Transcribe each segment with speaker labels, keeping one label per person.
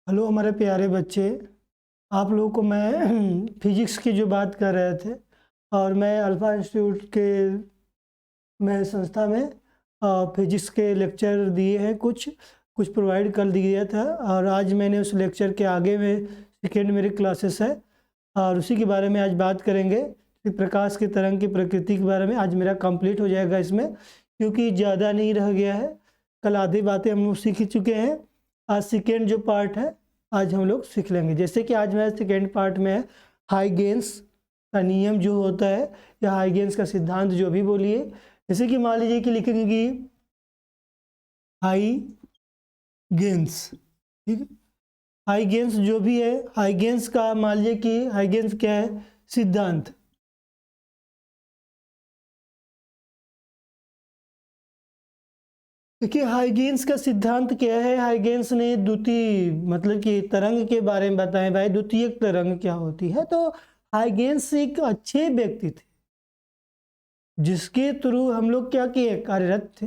Speaker 1: Hello हमारे प्यारे बच्चे। आप लोगों को मैं फिजिक्स की जो बात कर रहे थे और मैं अल्फ़ा इंस्टीट्यूट के मैं संस्था में फिजिक्स के लेक्चर दिए हैं, कुछ कुछ प्रोवाइड कर दिया था और आज मैंने उस लेक्चर के आगे में सेकेंड मेरी क्लासेस है और उसी के बारे में आज बात करेंगे कि प्रकाश की तरंग की प्रकृति के बारे में। आज मेरा कंप्लीट हो जाएगा इसमें, क्योंकि ज़्यादा नहीं रह गया है। कल आधी बातें हम लोग सीख चुके हैं। आज सेकेंड जो पार्ट है आज हम लोग सीख लेंगे। जैसे कि आज मेरा सेकेंड पार्ट में है हाइगेंस का नियम जो होता है या हाइगेंस का सिद्धांत, जो भी बोलिए। जैसे कि मान लीजिए कि लिखेंगे कि हाइगेंस, ठीक है। हाइगेंस जो भी है, हाइगेंस का मान लीजिए कि हाइगेंस क्या है, सिद्धांत। देखिए हाइगेंस का सिद्धांत क्या है। हाइगेंस ने द्वितीय मतलब कि तरंग के बारे में बताएं भाई, द्वितीयक तरंग क्या होती है। तो हाइगेंस एक अच्छे व्यक्ति थे जिसके थ्रू हम लोग क्या किए, कार्यरत थे।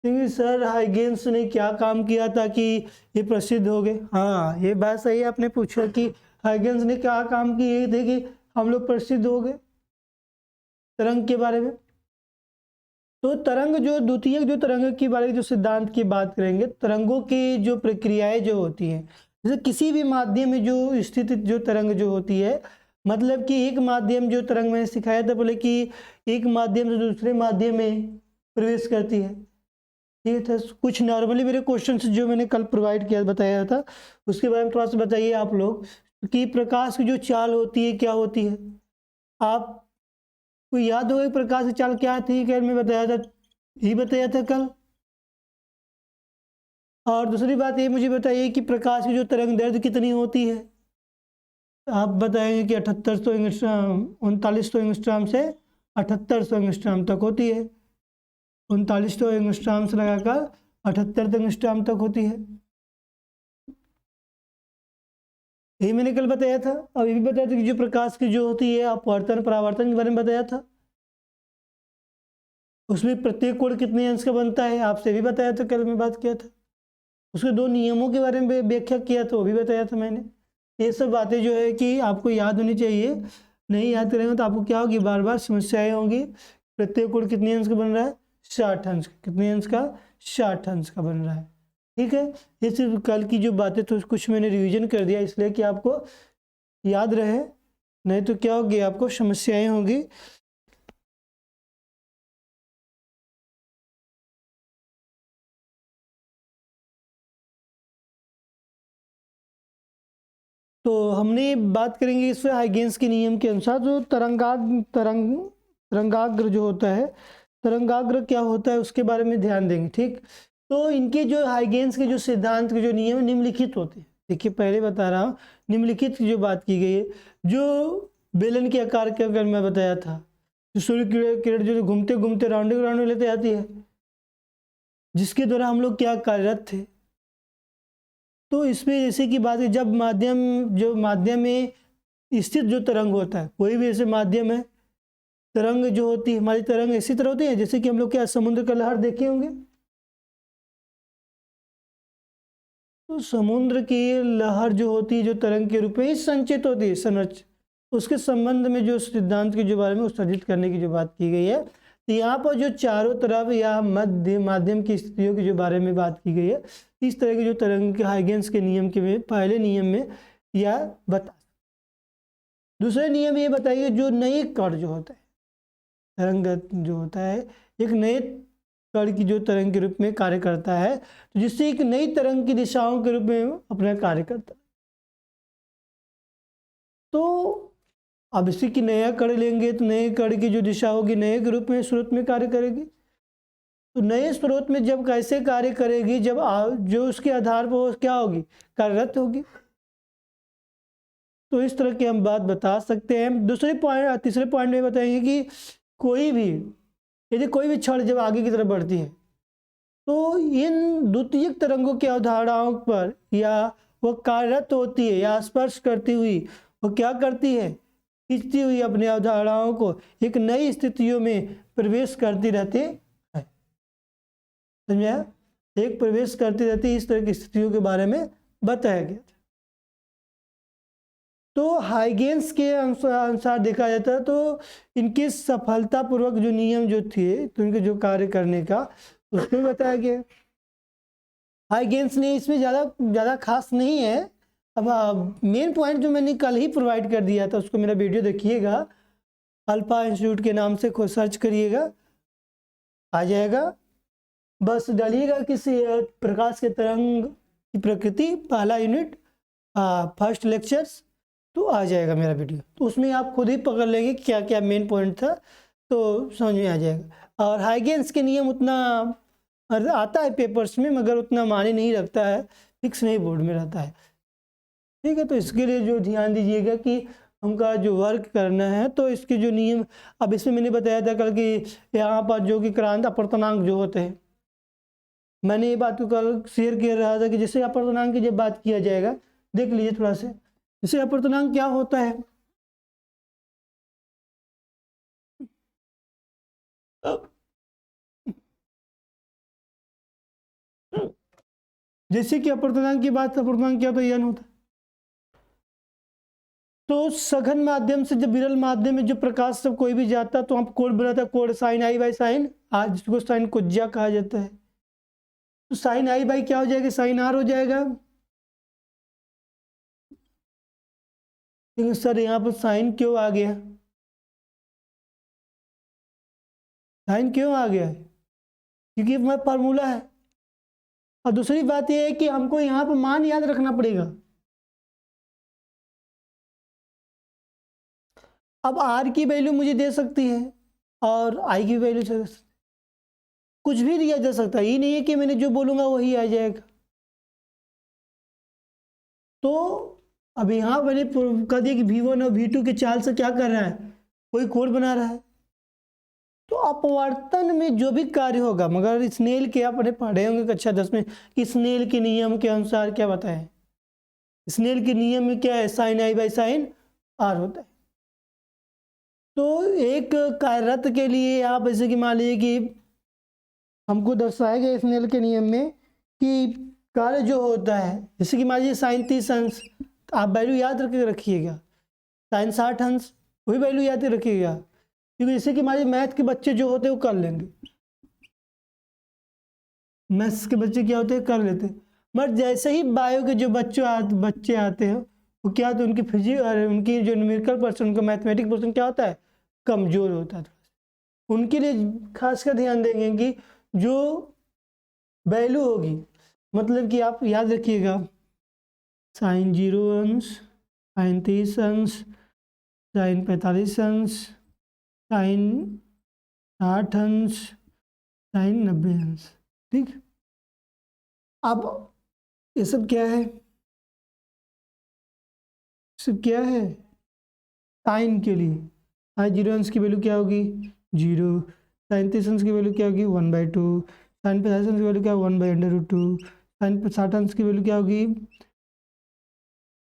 Speaker 1: क्योंकि सर हाइगेंस ने क्या काम किया था कि ये प्रसिद्ध हो गए। हाँ, ये बात सही है, आपने पूछा कि हाइगेंस ने क्या काम किए थे कि हम लोग प्रसिद्ध हो गए तरंग के बारे में। तो तरंग जो द्वितीयक जो तरंग के बारे में जो सिद्धांत की बात करेंगे, तरंगों की जो प्रक्रियाएं जो होती हैं, जैसे किसी भी माध्यम में जो स्थित जो तरंग जो होती है, मतलब कि एक माध्यम जो तरंग मैंने सिखाया था पहले कि एक माध्यम से दूसरे माध्यम में प्रवेश करती है। ये था कुछ नॉर्मली मेरे क्वेश्चन जो मैंने कल प्रोवाइड किया बताया था, उसके बारे में थोड़ा सा बताइए आप लोग कि प्रकाश की जो चाल होती है क्या होती है। आप को याद होगा प्रकाश की चाल क्या थी, क्या मैं बताया था, यही बताया था कल। और दूसरी बात ये मुझे बताइए कि प्रकाश की जो तरंग दैर्ध्य कितनी होती है। आप बताएंगे कि 7800 एंगस्ट्रॉम, 3900 एंगस्ट्रॉम से 7800 एंगस्ट्रॉम तक होती है। 3900 एंगस्ट्रॉम से लगाकर 78 एंगस्ट्रॉम तक होती है। यही मैंने कल बताया था। और ये भी बताया था कि जो प्रकाश की जो होती है अपवर्तन परावर्तन के बारे में बताया था। उसमें प्रत्येक कोण कितने अंश का बनता है आपसे भी बताया था, कल मैं बात किया था। उसके दो नियमों के बारे में व्याख्या किया था, वो भी बताया था मैंने। ये सब बातें जो है कि आपको याद होनी चाहिए। नहीं याद करेंगे तो आपको क्या होगी, बार बार समस्याएं होंगी। प्रत्येक कोण कितने अंश का बन रहा है, 60 अंश का। कितने अंश का, 60 अंश का बन रहा है। ठीक है, ये सिर्फ कल की जो बातें तो कुछ मैंने रिवीजन कर दिया इसलिए कि आपको याद रहे, नहीं तो क्या होगी, आपको समस्याएं होंगी। तो हमने बात करेंगे इस हाइगेंस के नियम के अनुसार जो तरंगाग्र जो होता है, तरंगाग्र क्या होता है उसके बारे में ध्यान देंगे। ठीक, तो इनके जो हाइगेंस के जो सिद्धांत के जो नियम निम्नलिखित होते हैं। देखिए पहले बता रहा हूँ, निम्नलिखित की जो बात की गई है, जो बेलन के आकार के अगर मैं बताया था, जो सूर्य किरण जो घूमते घूमते राउंडिंग राउंड लेते आती है, जिसके द्वारा हम लोग क्या कार्यरत थे। तो इसमें जैसे कि बात है, जब माध्यम में स्थित जो तरंग होता है, कोई भी ऐसे माध्यम है, तरंग जो होती है हमारी तरंग इसी तरह होती है जैसे कि हम लोग क्या समुद्र का लहर देखे होंगे। तो समुद्र की लहर जो होती है जो तरंग के रूप में ही संचित होती है, संरच उसके संबंध में जो सिद्धांत के जो बारे में उत्सर्जित करने की जो बात की गई है। तो यहाँ पर जो चारों तरफ या मध्य माध्यम की स्थितियों के जो बारे में बात की गई है, इस तरह के जो तरंग के हाइगेंस के नियम के में पहले नियम में या बता। दूसरे नियम ये बताइए, जो नए कण जो होता है, तरंग जो होता है एक नए कण की जो तरंग के रूप में कार्य करता है, तो जिससे एक नई तरंग की दिशाओं के रूप में अपना कार्य करता है। तो अब इसी की नया कण लेंगे तो नए कण की जो दिशा होगी नए के रूप में स्रोत में कार्य करेगी। तो नए स्रोत में जब कैसे कार्य करेगी, जब जो उसके आधार पर क्या होगी, कार्यरत होगी। तो इस तरह की हम बात बता सकते हैं। तीसरे पॉइंट में बताएंगे कि कोई भी यदि कोई भी क्षण जब आगे की तरफ बढ़ती है तो इन द्वितीयक तरंगों की अवधारणाओं पर या वह कार्यरत होती है या स्पर्श करती हुई वो क्या करती है, खींचती हुई अपनी अवधारणाओं को एक नई स्थितियों में प्रवेश करती रहती है। समझा? एक प्रवेश करती रहती इस तरह की स्थितियों के बारे में बताया गया था। तो हाइगेंस के अनुसार देखा जाता है तो इनके सफलतापूर्वक जो नियम जो थे तो इनके जो कार्य करने का उसमें बताया गया। हाइगेंस ने इसमें ज़्यादा खास नहीं है। अब मेन पॉइंट जो मैंने कल ही प्रोवाइड कर दिया था उसको मेरा वीडियो देखिएगा, अल्फा इंस्टीट्यूट के नाम से खोज सर्च करिएगा, आ जाएगा। बस डालिएगा किसी प्रकाश के तरंग की प्रकृति पहला यूनिट फर्स्ट लेक्चर्स, तो आ जाएगा मेरा वीडियो। तो उसमें आप खुद ही पकड़ लेंगे क्या क्या मेन पॉइंट था, तो समझ में आ जाएगा। और हाइगेंस के नियम उतना आता है पेपर्स में मगर उतना माने नहीं रखता है, फिक्स नहीं बोर्ड में रहता है। ठीक है, तो इसके लिए जो ध्यान दीजिएगा कि हमका जो वर्क करना है तो इसके जो नियम, अब इसमें मैंने बताया था कल कि यहाँ पर जो कि क्रांत अपर्तनांक जो होते हैं, मैंने ये बात को कल शेयर कर रहा था कि जैसे अपर्तनांक की जब बात किया जाएगा, देख लीजिए थोड़ा से, जैसे अपर्तनांक क्या होता है। जैसे कि अपर्तनांक की बात, अपर्तनांक क्या होता है, यन होता है। तो सघन माध्यम से जब विरल माध्यम में जो प्रकाश सब कोई भी जाता है तो हम कोड बनाता है, कोड sine i by sine r, जिसको साइन कुज्जा कहा जाता है। तो साइन आई बाई क्या हो जाएगा, साइन आर हो जाएगा। लेकिन सर यहाँ पर साइन क्यों आ गया, साइन क्यों आ गया है, क्योंकि वह फार्मूला है। और दूसरी बात यह है कि हमको यहाँ पर मान याद रखना पड़ेगा। अब आर की वैल्यू मुझे दे सकती है और आई की वैल्यू कुछ भी दिया जा सकता है, ये नहीं है कि मैंने जो बोलूँगा वही आ जाएगा। तो अब यहाँ मैंने कह दिया कि V1 और V2 के चाल से क्या कर रहा है, कोई कोड बना रहा है। तो अपवर्तन में जो भी कार्य होगा, मगर स्नेल के आपने पढ़े होंगे कक्षा 10 में, स्नेल के नियम के अनुसार क्या बताएं, स्नेल के नियम में क्या है, sine i by sine r होता है। तो एक कार्यरत के लिए आप ऐसे कि मान लीजिए कि हमको दर्शाया गया स्नेल के नियम में कि कार्य जो होता है, जैसे कि मान लीजिए साइन 30 अंश, तो आप वैल्यू याद रखिएगा, साइन 60 अंश वही वैल्यू याद रखिएगा, क्योंकि जैसे कि मान लीजिए मैथ के बच्चे जो होते हैं वो कर लेंगे, मैथ्स के बच्चे क्या होते हैं कर लेते हैं। बट जैसे ही बायो के जो बच्चे आते हैं वो क्या होता है, उनकी फिजिक्स और उनकी जो न्यूमेरिकल पर्सन, उनका मैथमेटिक पर्सन क्या होता है, कमज़ोर होता है। उनके लिए खासकर ध्यान देंगे कि जो वैल्यू होगी, मतलब कि आप याद रखिएगा साइन 0 अंश, साइन 30 अंश, साइन 45 अंश, साइन 60 अंश, साइन 90 अंश। ठीक, अब ये सब क्या है, सब क्या है, साइन के लिए साइन 0 अंश की वैल्यू क्या होगी 0, साइन 30 अंश की वैल्यू क्या होगी 1/2, साइन 50 अंश की वैल्यू क्या होगी 1/√2, साइन 60 अंश की वैल्यू क्या होगी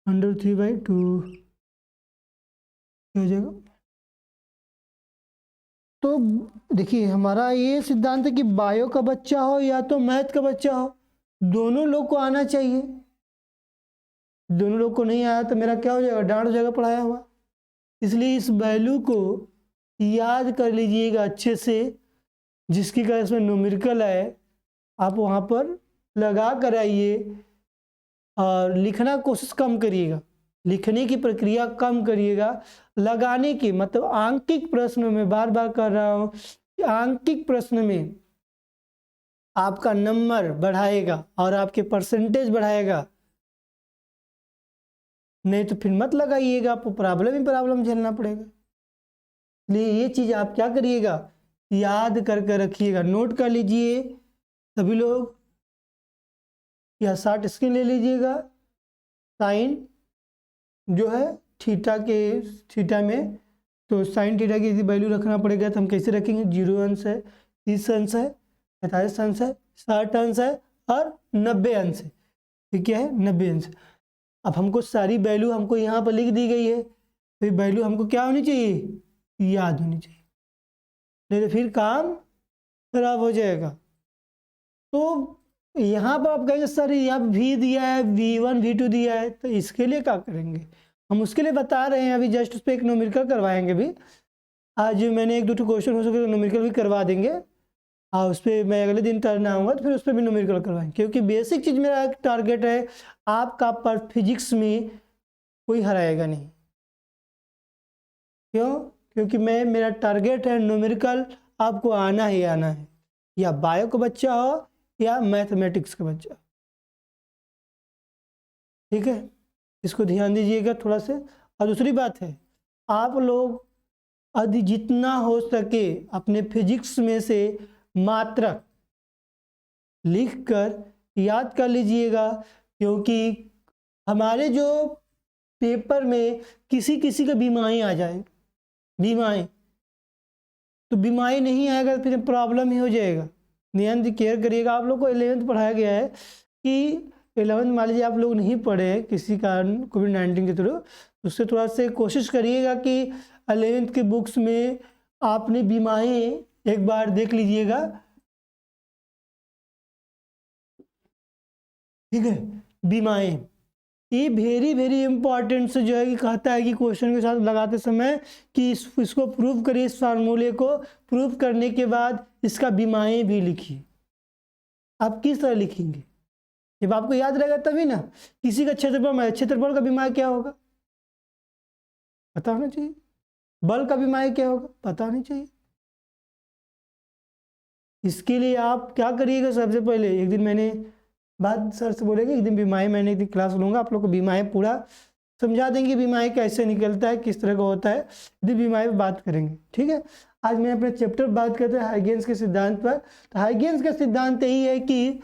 Speaker 1: 3/2 हो जाएगा। तो देखिए हमारा ये सिद्धांत है कि बायो का बच्चा हो या तो मैथ का बच्चा हो, दोनों लोग को आना चाहिए। दोनों लोग को नहीं आया तो मेरा क्या हो जाएगा, डांट हो जाएगा पढ़ाया हुआ। इसलिए इस वैल्यू को याद कर लीजिएगा अच्छे से, जिसकी का इसमें न्यूमेरिकल है आप वहाँ पर लगा कर आइए और लिखना कोशिश कम करिएगा, लिखने की प्रक्रिया कम करिएगा, लगाने की मतलब आंकिक प्रश्न में बार बार कर रहा हूँ कि आंकिक प्रश्न में आपका नंबर बढ़ाएगा और आपके परसेंटेज बढ़ाएगा, नहीं तो फिर मत लगाइएगा, आपको प्रॉब्लम ही प्रॉब्लम झेलना पड़ेगा। इसलिए ये चीज़ आप क्या करिएगा, याद करके रखिएगा, नोट कर लीजिए सभी लोग, या 60 स्क्रीन ले लीजिएगा। साइन जो है थीटा में, तो साइन थीटा की वैल्यू रखना पड़ेगा, तो हम कैसे रखेंगे, 0 अंश है, 30 अंश है, 45 अंश है, 60 अंश है और 90 अंश है। ठीक है, 90 अंश। अब हमको सारी वैल्यू हमको यहाँ पर लिख दी गई है, तो ये वैल्यू हमको क्या होनी चाहिए, याद होनी चाहिए, नहीं तो फिर काम खराब हो जाएगा। तो यहाँ पर आप कहेंगे सर यहाँ वी दिया है, V1 V2 दिया है, तो इसके लिए क्या करेंगे? हम उसके लिए बता रहे हैं, अभी जस्ट उस पर एक न्यूमेरिकल करवाएंगे भी। आज मैंने एक दो क्वेश्चन हो सके तो न्यूमेरिकल भी करवा देंगे, और उस पर मैं अगले दिन टर्न आऊँगा तो फिर उस पर भी न्यूमेरिकल करवाएंगे, क्योंकि बेसिक चीज़ मेरा टारगेट है आपका पर फिजिक्स में कोई हराएगा नहीं। क्यों? क्योंकि मेरा टारगेट है न्यूमेरिकल आपको आना ही आना है, या बायो का बच्चा हो या मैथमेटिक्स का बच्चा। ठीक है, इसको ध्यान दीजिएगा थोड़ा से। और दूसरी बात है, आप लोग यदि जितना हो सके अपने फिजिक्स में से मात्रक लिखकर याद कर लीजिएगा, क्योंकि हमारे जो पेपर में किसी किसी का बीमारी आ जाए, बीमारी, तो बीमारी नहीं आएगा तो फिर प्रॉब्लम ही हो जाएगा। ध्यान से केयर करिएगा। आप लोग को 11th पढ़ाया गया है कि 11th मान लीजिए आप लोग नहीं पढ़े किसी कारण कोविड-19 के थ्रू, उससे थोड़ा से कोशिश करिएगा कि 11th के बुक्स में आपने बीमारी एक बार देख लीजिएगा। ठीक है, बीमारी ये वेरी वेरी इंपॉर्टेंट से जो है कि कहता है कि क्वेश्चन के साथ लगाते समय कि इसको प्रूव करिए, इस फार्मूले को प्रूव करने के बाद इसका बीमारी भी लिखिए। आप किस तरह लिखेंगे जब आपको याद रहेगा तभी ना। किसी का क्षेत्रफल का बीमारी क्या होगा पता होना चाहिए, बल का बीमारी क्या होगा पता होना चाहिए। इसके लिए आप क्या करिएगा, सबसे पहले एक दिन मैंने बात सर से बोलेंगे, एक दिन बीमारी मैंने एक दिन क्लास लूँगा, आप लोग को बीमारी पूरा समझा देंगे, बीमारी कैसे निकलता है, किस तरह का होता है, एक दिन बीमारी पर बात करेंगे। ठीक है, आज मैं अपने चैप्टर बात करते हैं हाइगेन्स के सिद्धांत पर। तो हाइगेन्स का सिद्धांत यही है कि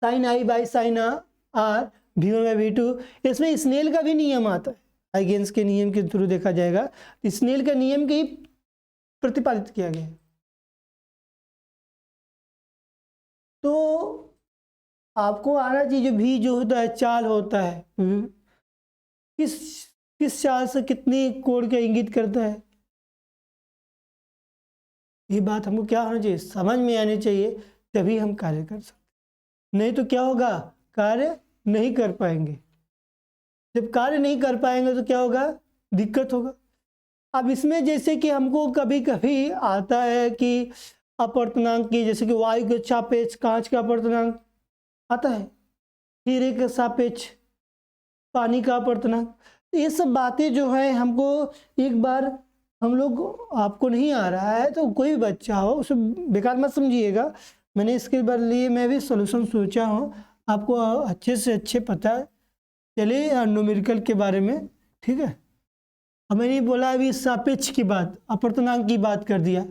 Speaker 1: sine i by sine r V1 by V2। इसमें स्नेल का भी नियम आता है, हाइगेन्स के नियम के थ्रू देखा जाएगा, स्नेल का नियम के ही प्रतिपादित किया गया है। तो आपको आना चाहिए, भी जो होता है चाल होता है, किस चाल से कितनी कोण का इंगित करता है, ये बात हमको क्या होना चाहिए, समझ में आनी चाहिए, तभी हम कार्य कर सकते। नहीं तो क्या होगा, कार्य नहीं कर पाएंगे। जब कार्य नहीं कर पाएंगे तो क्या होगा, दिक्कत होगा। अब इसमें जैसे कि हमको कभी कभी आता है कि अपवर्तनांक की, जैसे कि वायु के सापेक्ष कांच का अपवर्तनांक आता है, हीरे के सापेक्ष पानी का अपवर्तनांक। ये सब बातें जो है हमको एक बार हम लोग, आपको नहीं आ रहा है तो कोई भी बच्चा हो उसे बेकार मत समझिएगा। मैंने इसके बारे लिए मैं भी सॉल्यूशन सोचा हूँ, आपको अच्छे से अच्छे पता चले न्यूमेरिकल के बारे में। ठीक है, अब मैंने बोला अभी सापेक्ष की बात, अपवर्तनांक की बात कर दिया।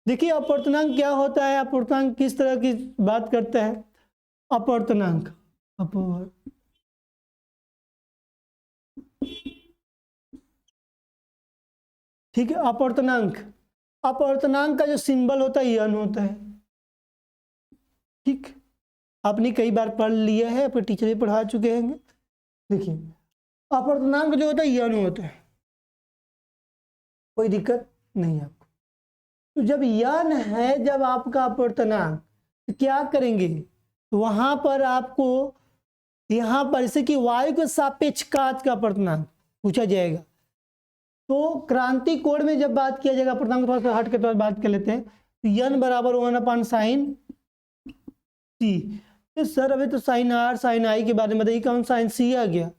Speaker 1: देखिए अपवर्तनांक क्या होता है, अपवर्तनांक किस तरह की बात करता है। अपवर्तनांक ठीक है, अपवर्तनांक का जो सिंबल होता है यन होता है। ठीक, आपने कई बार पढ़ लिया है, अपने टीचर भी पढ़ा चुके हैं। देखिए अपवर्तनांक जो होता है यन होता है, कोई दिक्कत नहीं है आपको। तो जब यन है, जब आपका अपवर्तनांक, तो क्या करेंगे, तो वहां पर आपको यहाँ पर जैसे कि वायु के सापेक्ष कांच का अपवर्तनांक पूछा जाएगा, तो क्रांति कोण में जब बात किया जाएगा, अपवर्तनांक थोड़ा सा हट के तो बात कर लेते हैं, तो यन बराबर 1/sin C। तो सर अभी तो साइन आर साइन आई के बारे में बताइए, कौन साइन C आ गया।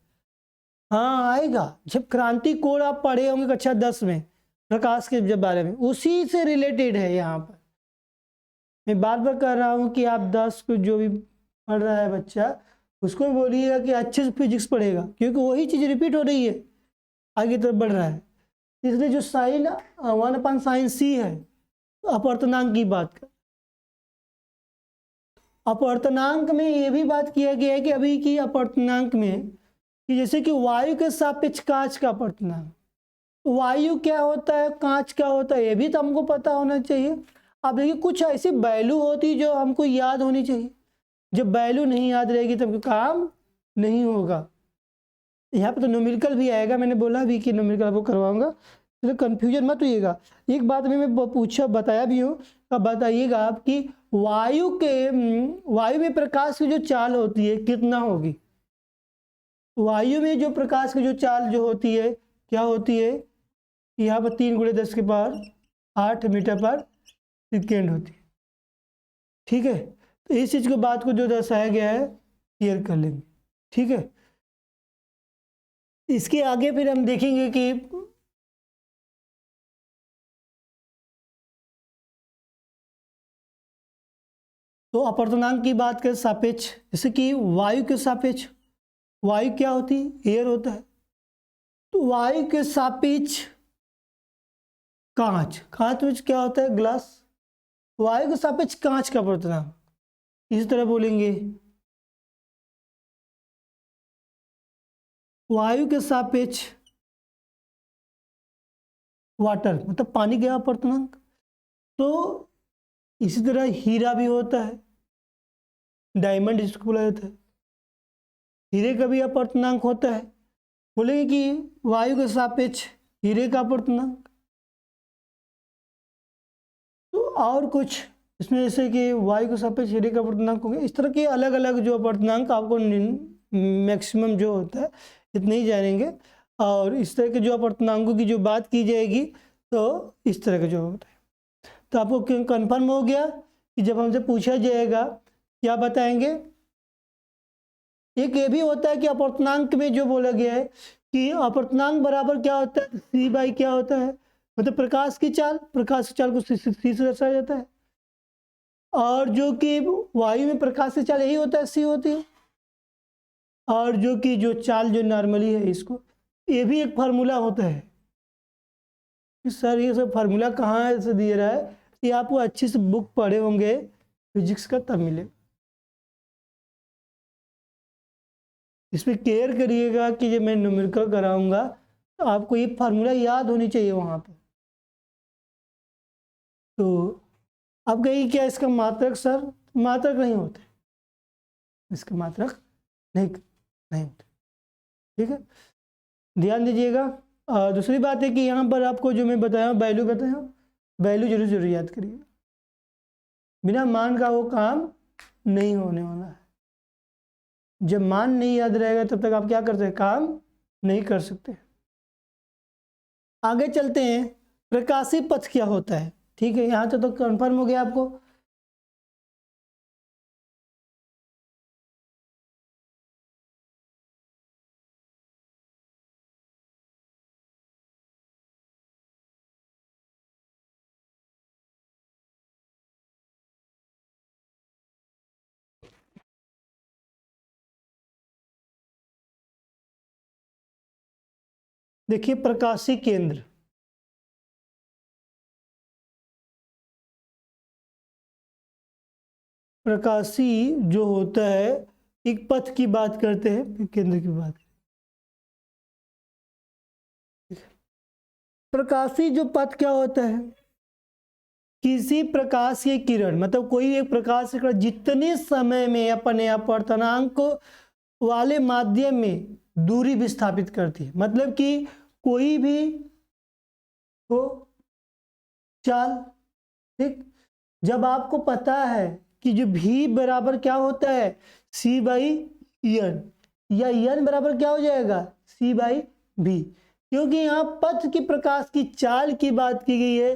Speaker 1: हाँ आएगा, जब क्रांति कोण आप पढ़े होंगे कक्षा 10 में प्रकाश के जब बारे में, उसी से रिलेटेड है। यहाँ पर मैं बार बार कह रहा हूँ कि आप 10 को जो भी पढ़ रहा है बच्चा, उसको बोलिएगा कि अच्छे से फिजिक्स पढ़ेगा, क्योंकि वही चीज़ रिपीट हो रही है, आगे तरफ बढ़ रहा है। इसलिए जो साइन 1/sin C है, अपवर्तनांक की बात कर, अपवर्तनांक में ये भी बात किया गया है कि अभी की अपवर्तनांक में कि जैसे कि वायु के सापेक्ष कांच का अपवर्तनांक, वायु क्या होता है, कांच क्या होता है, ये भी तो हमको पता होना चाहिए। अब देखिए कुछ ऐसी वैल्यू होती जो हमको याद होनी चाहिए, जब वैल्यू नहीं याद रहेगी तब काम नहीं होगा। यहाँ पे तो न्यूमेरिकल भी आएगा, मैंने बोला भी कि न्यूमेरिकल आपको करवाऊंगा, तो कंफ्यूजन मत होइएगा। एक बात में मैं पूछा बताया भी हूँ, अब बताइएगा आप कि वायु में प्रकाश की जो चाल होती है कितना होगी। वायु में जो प्रकाश की जो चाल जो होती है क्या होती है, यहाँ पर 3×10⁸ मीटर पर सेकेंड होती है। ठीक है, तो इस चीज को बात को जो दर्शाया गया है क्लियर कर लेंगे। ठीक है, इसके आगे फिर हम देखेंगे कि तो अपर्तनांक की बात करें सापेक्ष, जैसे कि वायु के सापेक्ष, वायु क्या होती है, एयर होता है, तो वायु के सापेक्ष कांच, कांच में क्या होता है, ग्लास, वायु के सापेक्ष कांच का अपर्तनांक। इसी तरह बोलेंगे वायु के सापेक्ष वाटर, मतलब पानी का अपर्तनांक। तो इसी तरह हीरा भी होता है, डायमंड जिसको बोला जाता है, हीरे का भी अपर्तनांक होता है। बोलेंगे कि वायु के सापेक्ष हीरे का अपर्तनांक। तो और कुछ इसमें जैसे कि वायु के सापेक्ष हीरे का अपर्तनांक हो गया। इस तरह के अलग अलग जो अपर्तनांक आपको मैक्सिमम जो होता है इतने ही जानेंगे, और इस तरह के जो अपर्तनांकों की जो बात की जाएगी तो इस तरह का जो होता है। तो आपको कंफर्म हो गया कि जब हमसे पूछा जाएगा क्या बताएंगे। एक ये भी होता है कि अपर्तनांक में जो बोला गया है कि अपर्तनांक बराबर क्या होता है, सी बाई क्या होता है, मतलब प्रकाश की चाल, प्रकाश की चाल को सी से दर्शाया जाता है। और जो कि वायु में प्रकाश की चाल यही होता है, सी होती है। और जो कि जो चाल जो नॉर्मली है इसको, ये भी एक फार्मूला होता है। सर ये सब फार्मूला कहाँ से दिया रहा है, ये आपको अच्छी से बुक पढ़े होंगे फिजिक्स का तब मिलेगा। इसमें केयर करिएगा कि जब मैं न्यूमेरिकल कराऊंगा तो आपको ये फार्मूला याद होनी चाहिए वहाँ पे। तो आप कहिए क्या इसका मात्रक, सर मात्रक नहीं होते, इसका मात्रक नहीं होते। ठीक है, ध्यान दीजिएगा। दूसरी बात है कि यहाँ पर आपको जो मैं बताया वैल्यू बताया, वैल्यू जरूर याद करिए, बिना मान का वो काम नहीं होने वाला है। जब मान नहीं याद रहेगा तब तक आप क्या कर सकते, काम नहीं कर सकते। आगे चलते हैं, प्रकाशीय पथ क्या होता है। ठीक है, यहाँ तो कंफर्म हो गया आपको। देखिए प्रकाशीय केंद्र, प्रकाशीय जो होता है एक पथ की बात करते हैं, फिर केंद्र की बात। प्रकाशीय जो पथ क्या होता है, किसी प्रकाश की किरण, मतलब कोई एक प्रकाश की किरण जितने समय में अपने अपर्तनांक वाले माध्यम में दूरी विस्थापित करती है, मतलब कि कोई भी हो चाल, ठीक, जब आपको पता है कि जो v बराबर क्या होता है, c बाई एन, या n बराबर क्या हो जाएगा, c बाई v, क्योंकि यहाँ पथ की प्रकाश की चाल की बात की गई है।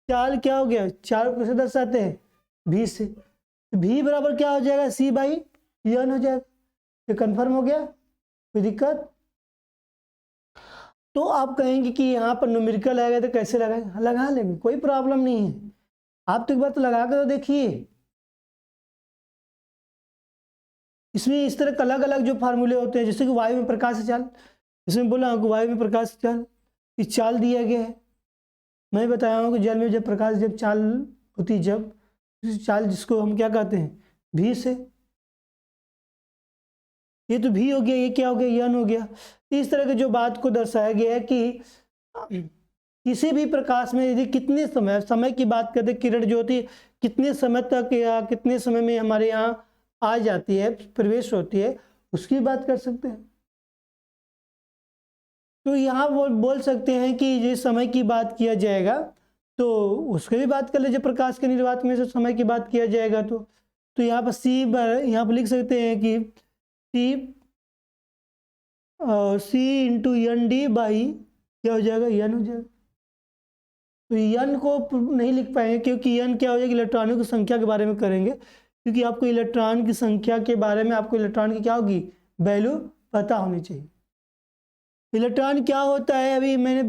Speaker 1: चाल क्या हो गया, चाल को कैसे दर्शाते हैं, v से, v बराबर क्या हो जाएगा, c बाई एन हो जाएगा। ये कंफर्म हो गया, कोई दिक्कत। तो आप कहेंगे कि यहाँ पर न्यूमेरिकल आएगा तो कैसे लगाएंगे, लगा लेंगे, कोई प्रॉब्लम नहीं है। आप तो एक बार तो लगा कर तो देखिए। इसमें इस तरह अलग अलग जो फार्मूले होते हैं, जैसे कि वायु में प्रकाश चाल, इसमें बोला कि वायु में प्रकाश चाल, इस चाल दिया गया है। मैं बताया हूँ कि जल में जब प्रकाश जब चाल होती है, जब चाल जिसको हम क्या कहते हैं, भी से, ये तो भी हो गया, ये क्या हो गया, यन हो गया। इस तरह की जो बात को दर्शाया गया है कि किसी भी प्रकाश में यदि कितने समय की बात करते, किरण जो होती है कितने समय तक या कितने समय में हमारे यहाँ आ जाती है, प्रवेश होती है, उसकी बात कर सकते हैं। तो यहाँ वो बोल सकते हैं कि ये समय की बात किया जाएगा तो उसकी भी बात कर ले, जब प्रकाश के निर्वात में से समय की बात किया जाएगा तो यहाँ पर यहाँ पर लिख सकते हैं कि सी इंटू एन डी बाई क्या हो जाएगा, एन हो जाएगा। तो एन को नहीं लिख पाएंगे क्योंकि एन क्या हो जाएगा, इलेक्ट्रॉनों की संख्या के बारे में करेंगे, क्योंकि आपको इलेक्ट्रॉन की संख्या के बारे में आपको इलेक्ट्रॉन की क्या होगी वैल्यू पता होनी चाहिए। इलेक्ट्रॉन क्या होता है अभी मैंने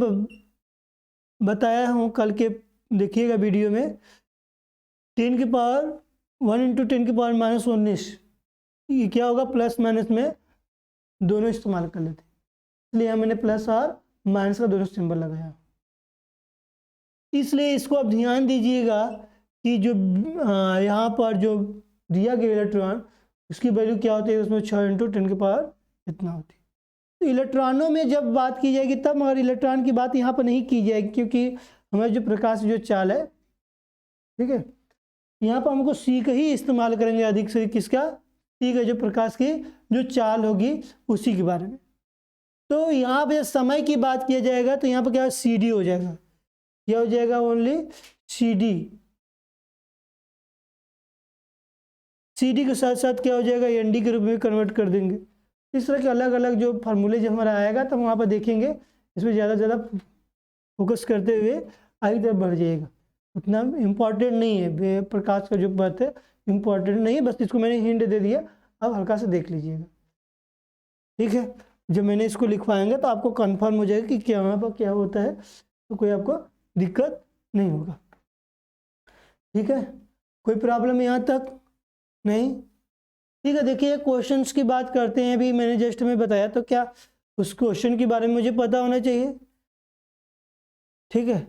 Speaker 1: बताया हूँ, कल के देखिएगा वीडियो में, 10 की पावर 1 इंटू 10 की पावर -19, ये क्या होगा प्लस माइनस में दोनों इस्तेमाल कर लेते हैं, इसलिए मैंने प्लस और माइनस का दोनों सिंबल लगाया। इसलिए इसको आप ध्यान दीजिएगा कि जो यहाँ पर जो दिया गया इलेक्ट्रॉन उसकी वैल्यू क्या होती है, उसमें 6 इंटू 10 की पावर इतना होती है। तो इलेक्ट्रॉनों में जब बात की जाएगी तब, मगर इलेक्ट्रॉन की बात यहाँ पर नहीं की जाएगी क्योंकि हमारे जो प्रकाश जो चाल है, ठीक है, यहाँ पर हमको सी का ही इस्तेमाल करेंगे अधिक से, किसका, सी का जो प्रकाश की जो चाल होगी उसी के बारे में। तो यहाँ पे समय की बात किया जाएगा तो यहाँ पर क्या सी डी हो जाएगा, क्या हो जाएगा only c d. C d के साथ साथ क्या हो जाएगा एन डी के रूप में कन्वर्ट कर देंगे। इस तरह के अलग अलग जो फार्मूले जब हमारा आएगा तब वहाँ पर देखेंगे, इसमें ज़्यादा से ज़्यादा फोकस करते हुए आगे तरफ बढ़ जाएगा। उतना इम्पॉर्टेंट नहीं है, प्रकाश का जो बात है इम्पॉर्टेंट नहीं है, बस इसको मैंने हिंट दे दिया, अब हल्का से देख लीजिएगा, ठीक है। जब मैंने इसको लिखवाएंगे तो आपको कंफर्म हो जाएगा कि क्या वहाँ पर क्या होता है, तो कोई आपको दिक्कत नहीं होगा, ठीक है। कोई प्रॉब्लम यहाँ तक नहीं, ठीक है। देखिए क्वेश्चंस की बात करते हैं, अभी मैंने जस्ट में बताया तो क्या उस क्वेश्चन के बारे में मुझे पता होना चाहिए, ठीक है।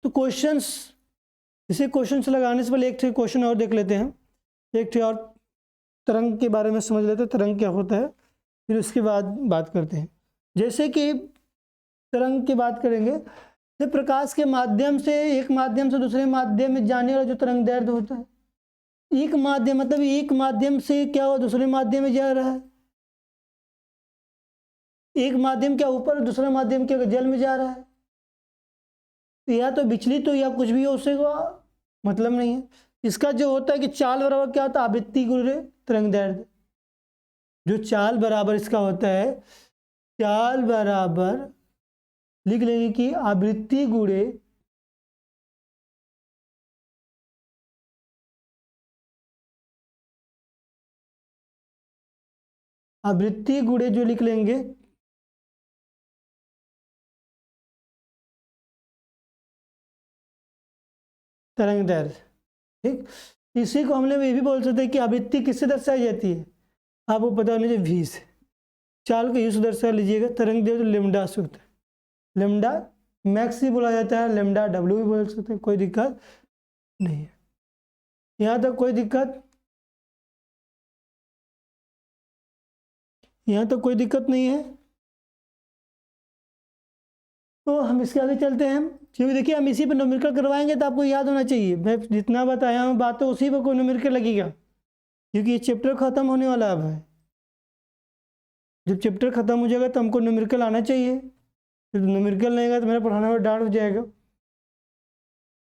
Speaker 1: तो क्वेश्चंस, इसे क्वेश्चंस लगाने से पहले एक क्वेश्चन और देख लेते हैं, एक और तरंग के बारे में समझ लेते हैं, तरंग क्या होता है, फिर उसके बाद बात करते हैं। जैसे कि तरंग की बात करेंगे तो प्रकाश के माध्यम से एक माध्यम से दूसरे माध्यम में जाने वाला जो तरंग दैर्ध्य होता है, एक माध्यम मतलब एक माध्यम से क्या हो दूसरे माध्यम में जा रहा है, एक माध्यम क्या ऊपर दूसरा माध्यम क्या जल में जा रहा है, या तो विचलित हो या कुछ भी हो, उससे मतलब नहीं है। इसका जो होता है कि चाल बराबर क्या होता है आवृत्ति गुणे तरंग दैर्ध्य, जो चाल बराबर इसका होता है, चाल बराबर लिख लेंगे कि आवृत्ति गुणे आवृत्ति गुणे जो लिख लेंगे तरंग दैर्ध्य, ठीक। इसी को हमने ये भी बोल सकते हैं कि आवृत्ति किससे दर्शाई जाती है, आपको पता होना चाहिए वी से। चाल को यूँ दर्शा लीजिएगा, तरंग दैर्ध्य लेमडा से होता है, लेमडा मैक्स भी बोला जाता है, लेमडा डब्ल्यू भी बोल सकते हैं, कोई दिक्कत नहीं है, यहाँ तक कोई दिक्कत, यहाँ तक कोई दिक्कत नहीं है। तो हम इसके आगे चलते हैं, क्योंकि देखिए हम इसी पर न्यूमेरिकल करवाएंगे तो आपको याद होना चाहिए, मैं जितना बताया हूँ बात तो उसी पर कोई न्यूमेरिकल लगेगा, क्योंकि ये चैप्टर खत्म होने वाला अब है। जब चैप्टर खत्म हो जाएगा तो हमको न्यूमेरिकल आना चाहिए, तो न्यूमेरिकल नहीं आएगा तो मेरा पढ़ाना में डाउट हो जाएगा।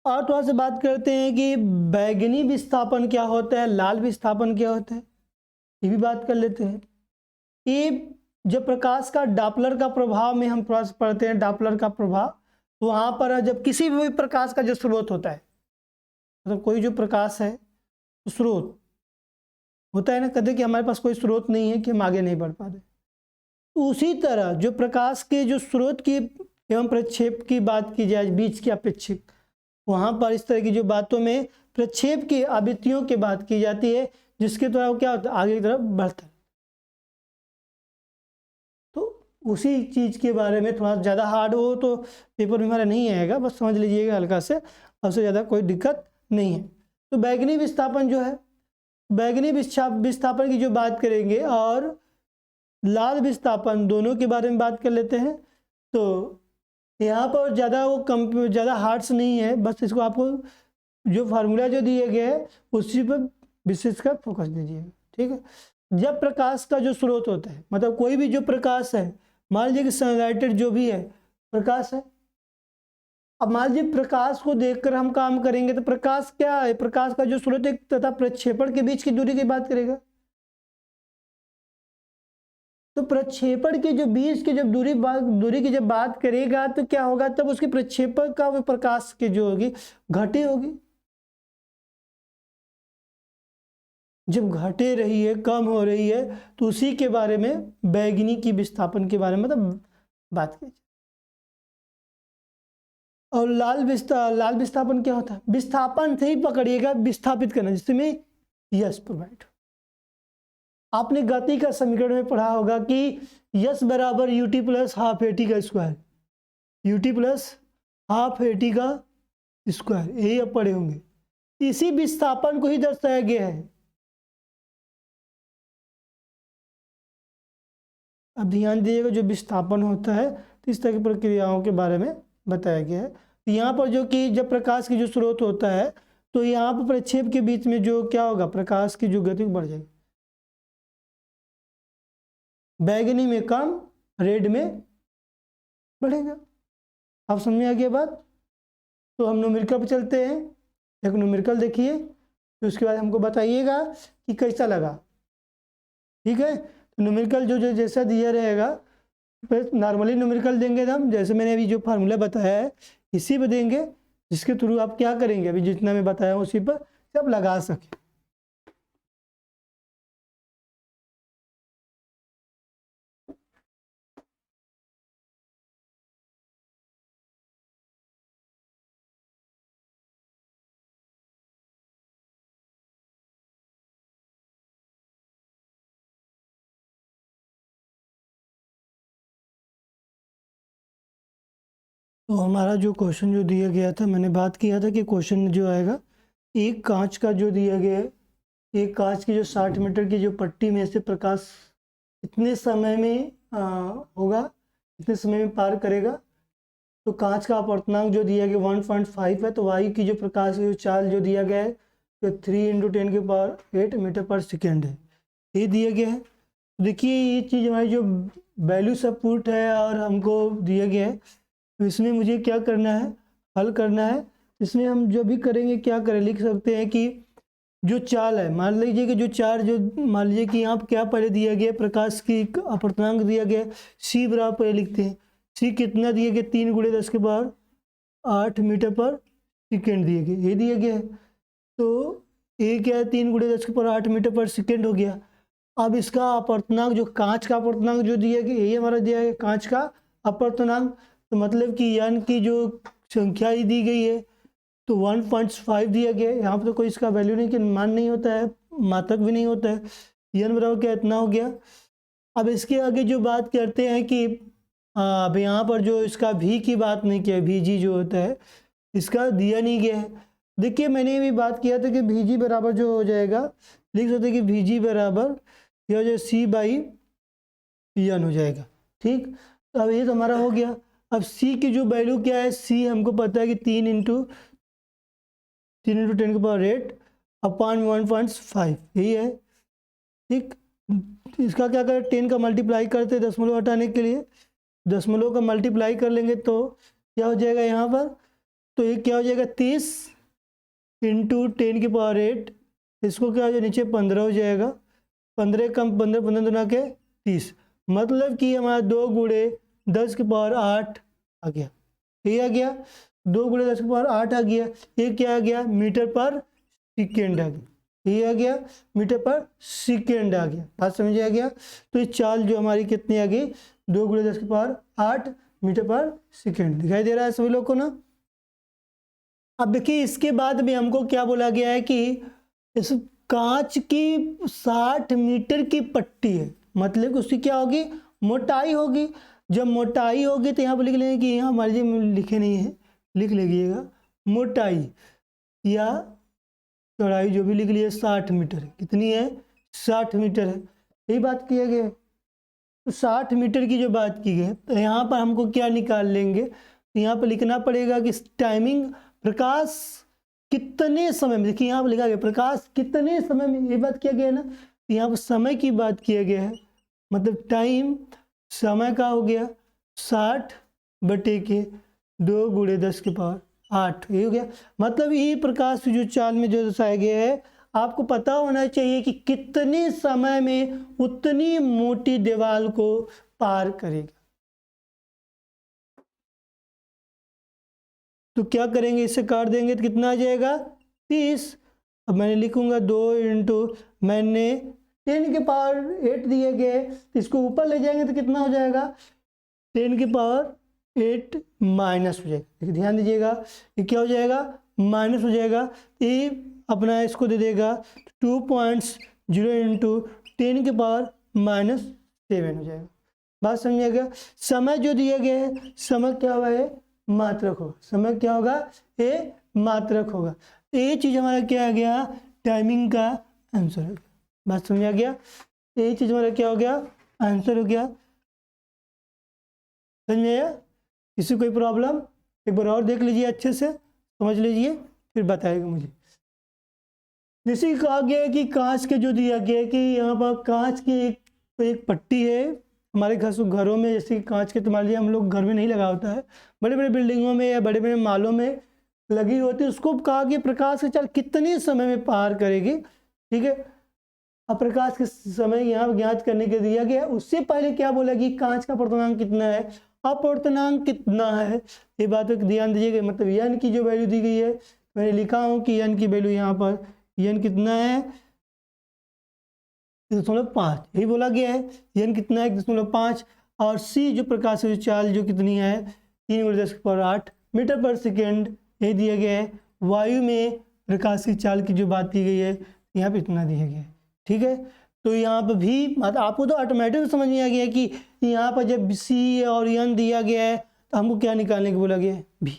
Speaker 1: और थोड़ा सा बात करते हैं कि बैगनी विस्थापन क्या होता है, लाल विस्थापन क्या होता है, ये भी बात कर लेते हैं। ये जब प्रकाश का डॉपलर का प्रभाव में हम थोड़ा सा पढ़ते हैं, डॉपलर का प्रभाव, तो वहाँ पर जब किसी भी प्रकाश का जो स्रोत होता है, मतलब कोई जो प्रकाश है तो स्रोत होता है ना, कहते कि हमारे पास कोई स्रोत नहीं है कि हम आगे नहीं बढ़ पा रहे, तो उसी तरह जो प्रकाश के जो स्रोत की एवं प्रक्षेप की बात की जाए, बीच की अपेक्षिक, वहाँ पर इस तरह की जो बातों में प्रक्षेप की आवृत्तियों की बात की जाती है, जिसके द्वारा वो क्या होता है आगे की तरफ बढ़ता है। तो उसी चीज़ के बारे में थोड़ा ज़्यादा हार्ड हो तो पेपर में हमारा नहीं आएगा, बस समझ लीजिएगा हल्का से, उससे ज़्यादा कोई दिक्कत नहीं है। तो बैगनी विस्थापन जो है, बैगनी विस्थापन की जो बात करेंगे और लाल विस्थापन दोनों के बारे में बात कर लेते हैं। तो यहाँ पर ज़्यादा वो ज़्यादा हार्ड्स नहीं है, बस इसको आपको जो फार्मूला जो दिए गए है उसी पर विशेषकर फोकस दीजिएगा, ठीक है। जब प्रकाश का जो स्रोत होता है, मतलब कोई भी जो प्रकाश है मान लीजिए कि सनलाइटेड जो भी है प्रकाश है। अब मान लीजिए प्रकाश को देखकर हम काम करेंगे तो प्रकाश क्या है, प्रकाश का जो स्रोत तथा प्रक्षेपण के बीच की दूरी की बात करेगा। तो प्रक्षेपण के जो बीच की जब दूरी की जब बात करेगा तो क्या होगा, तब उसके प्रक्षेपण का वो प्रकाश की जो होगी घटे होगी। जब घटे रही है, कम हो रही है, तो उसी के बारे में बैगनी की विस्थापन के बारे में मतलब बात की। और लाल विस्थापन क्या होता है, विस्थापन से ही पकड़िएगा, विस्थापित करना, जिसमें यस प्रोवाइड। आपने गति का समीकरण में पढ़ा होगा कि यस बराबर यूटी प्लस हाफ एटी का square, UT plus half eighty का स्क्वायर, यही आप पढ़े होंगे। इसी विस्थापन को ही दर्शाया गया है। अब ध्यान दीजिएगा, जो विस्थापन होता है तो इस तरह की प्रक्रियाओं के बारे में बताया गया है। तो यहाँ पर जो कि जब प्रकाश की जो स्रोत होता है तो यहाँ पर प्रक्षेप के बीच में जो क्या होगा, प्रकाश की जो गति बढ़ जाएगी, बैगनी में कम, रेड में बढ़ेगा। आप समझ में आ गया बात। तो हम न्यूमेरिकल पर चलते हैं। एक न्यूमेरिकल देखिए, तो उसके बाद हमको बताइएगा कि कैसा लगा। ठीक है, तो न्यूमेरिकल जो जैसा दिया रहेगा, नॉर्मली न्यूमेरिकल देंगे हम, जैसे मैंने अभी जो फार्मूला बताया है इसी पे देंगे, जिसके थ्रू आप क्या करेंगे, अभी जितना मैं बताया उसी पर सब लगा सके। तो हमारा जो क्वेश्चन जो दिया गया था, मैंने बात किया था कि क्वेश्चन जो आएगा, एक कांच का जो दिया गया है, एक कांच की जो 60 मीटर की जो पट्टी में से प्रकाश इतने समय में होगा, इतने समय में पार करेगा। तो कांच का अपवर्तनांक जो दिया गया 1.5 है। तो वायु की जो प्रकाश की जो चाल जो दिया गया है तो 3 × 10⁸ मीटर पर सेकेंड है, ये दिया गया है। देखिए ये चीज़ हमारी जो वैल्यू सब पुट है और हमको दिया गया है, तो इसमें मुझे क्या करना है, हल करना है। इसमें हम जो भी करेंगे क्या करें, लिख सकते हैं कि जो चाल है, मान लीजिए कि जो चार जो मान लीजिए कि यहाँ पर क्या पहले दिया गया, प्रकाश की अपवर्तनांक दिया गया सी बराबर पहले लिखते हैं। सी कितना दिया गया, 3 × 10⁸ मीटर पर सेकेंड दिए गए, ये दिया गया है। तो ये क्या है, 3 × 10⁸ मीटर पर सेकेंड हो गया। अब इसका अपवर्तनांक जो कांच का अपवर्तनांक जो दिया गया, यही हमारा दिया गया कांच का अपवर्तनांक। तो मतलब कि यान की जो संख्या ही दी गई है तो 1.5 दिया गया है। यहाँ पर तो कोई इसका वैल्यू नहीं कि मान नहीं होता है, मात्रक भी नहीं होता है। यन बराबर क्या, इतना हो गया। अब इसके आगे जो बात करते हैं कि अब यहाँ पर जो इसका भी की बात नहीं किया, VG जो होता है इसका दिया नहीं गया है। देखिए मैंने भी बात किया था कि VG बराबर जो हो जाएगा, लिख सकते हैं कि VG बराबर यह हो जाए C/N हो जाएगा। ठीक, तो अब ये तो हमारा हो गया। अब C की जो वैल्यू क्या है, C हमको पता है कि 3 × 10⁸ यही है। ठीक, इसका क्या करें, 10 का मल्टीप्लाई करते, दशमलव हटाने के लिए दशमलव का मल्टीप्लाई कर लेंगे तो क्या हो जाएगा यहाँ पर, तो ये क्या हो जाएगा 30 × 10⁸, इसको क्या हो जाएगा नीचे 15 हो जाएगा। 15 कम 15, 15 दूना के 30, मतलब कि हमारा 2 × 10⁸ आ गया। ये आ गया 2 × 10⁸ आ गया। ये क्या आ गया, मीटर पर सेकेंड आ गया। ये आ गया मीटर पर सेकेंड आ गया। बात समझ आ गया। तो ये चाल जो हमारी कितनी आ गई, 2 × 10⁸ मीटर पर सेकेंड। दिखाई दे रहा है सभी लोग को ना। अब देखिए इसके बाद में हमको क्या बोला गया है कि इस कांच की 60 मीटर की पट्टी है, मतलब उसकी क्या होगी, मोटाई होगी। जब मोटाई होगी तो यहाँ पर लिख लेंगे कि यहाँ हमारे लिखे नहीं है, लिख लीजिएगा मोटाई या चौड़ाई जो भी लिख लिए 60 मीटर है। कितनी है, 60 मीटर है, यही बात किया गया। तो 60 मीटर की जो बात की गई तो यहाँ पर हमको क्या निकाल लेंगे, तो यहाँ पर लिखना पड़ेगा कि टाइमिंग, प्रकाश कितने समय में, देखिए यहाँ पर लिखा गया प्रकाश कितने समय में, ये बात किया गया है ना। तो यहाँ पर समय की बात किया गया है, मतलब टाइम समय का हो गया 60/2 × 10⁸ ये हो गया। मतलब ई प्रकार से जो चाल में जो दर्शाया गया है, आपको पता होना चाहिए कि कितने समय में उतनी मोटी दीवार को पार करेगा। तो क्या करेंगे, इससे काट देंगे तो कितना आ जाएगा 30। अब मैंने लिखूंगा 2 × मैंने 10⁸ दिए गए, तो इसको ऊपर ले जाएंगे तो कितना हो जाएगा 10⁸ माइनस हो जाएगा। देखिए ध्यान दीजिएगा, ये क्या हो जाएगा माइनस हो जाएगा। ये अपना इसको दे देगा 2.0 × 10⁻⁻7 हो जाएगा। बात समझिए गया। समय जो दिया गया है, समय क्या हुआ है मात्रक होगा। समय क्या होगा, ये मात्रक होगा। तो ये चीज़ हमारा क्या आ गया, टाइमिंग का आंसर हो गया। बात समझा गया। ये चीज़ हमारा क्या हो गया, आंसर हो गया। समझ में आया? किसी कोई प्रॉब्लम? एक बार और देख लीजिए, अच्छे से समझ लीजिए, फिर बताएगा मुझे। जैसे कहा गया है कि कांच के जो दिया गया है कि यहाँ पर कांच की एक पट्टी है हमारे घरों में, जैसे कि कांच के मान लीजिए हम लोग घर में नहीं लगा होता है, बड़े बड़े बिल्डिंगों में या बड़े बड़े मालों में लगी होती है। उसको कहा गया प्रकाश की चाल कितने समय में पार करेगी। ठीक है, अब प्रकाश के समय यहाँ ज्ञात करने के दिया गया। उससे पहले क्या बोला कि कांच का अपवर्तनांक कितना है, अपवर्तनांक कितना है, ये बात को ध्यान दीजिएगा। मतलब यन की जो वैल्यू दी गई है, मैंने लिखा हूँ कि यन की वैल्यू यहाँ पर यन कितना है 1.5, यही बोला गया है। यन कितना है 1.5। और सी जो प्रकाश की चाल जो कितनी है 3 × 10⁸ मीटर/सेकेंड, यही दिया गया है। वायु में प्रकाश की चाल की जो बात की गई है यहाँ पे इतना दिया गया है। ठीक है, तो यहाँ पर भी मतलब आपको तो ऑटोमेटिक समझ में आ गया कि यहाँ पर जब सी और एन दिया गया है तो हमको क्या निकालने को बोला गया है, भी।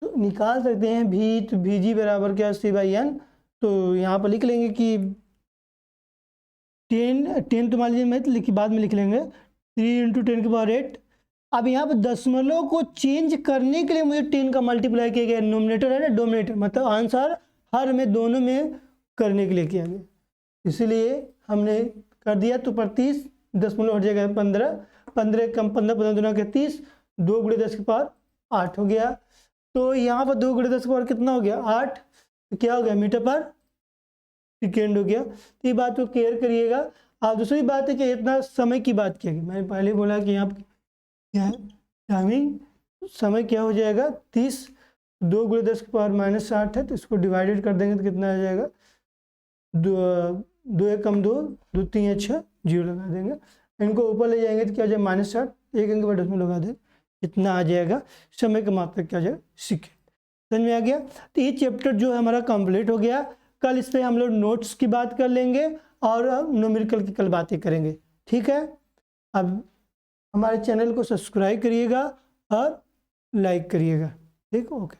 Speaker 1: तो निकाल सकते हैं भी, तो भी जी बराबर क्या C/N। तो यहाँ पर लिख लेंगे कि 10 तो मान लीजिए मैं लिखी बाद में लिख लेंगे 3 × 10⁸। अब यहाँ पर दशमलव को चेंज करने के लिए मुझे 10 का मल्टीप्लाई किया गया, नोमिनेटर है ना डोमिनेटर, मतलब आंसर हर में दोनों में करने के लिए किया गया, इसलिए हमने कर दिया। तो 35 दशमलव हट जाएगा 15, 15 कम 15 15 दूना के 30, 2 × 10⁸ हो गया। तो यहाँ पर 2 × 10⁸ कितना हो गया 8, तो क्या हो गया मीटर/सेकेंड हो गया। तो ये बात को केयर करिएगा। और दूसरी बात है कि इतना समय की बात की गई, मैंने पहले बोला कि यहाँ क्या है टाइमिंग, समय क्या हो जाएगा 30, 2 × 10⁻⁻8 है, तो इसको डिवाइडेड कर देंगे तो कितना आ जाएगा 2 1 कम 2, 2 3 6, 0 लगा देंगे। इनको ऊपर ले जाएंगे तो क्या हो जाएगा -60, 1 अंक बाद उसमें लगा दें, इतना आ जाएगा समय का मात्रक क्या हो जाएगा सेकेंड। समझ में आ गया। तो ये चैप्टर जो है हमारा कंप्लीट हो गया। कल इस पर हम लोग नोट्स की बात कर लेंगे और न्यूमेरिकल की कल बातें करेंगे। ठीक है, अब हमारे चैनल को सब्सक्राइब करिएगा और लाइक करिएगा। ठीक, ओके।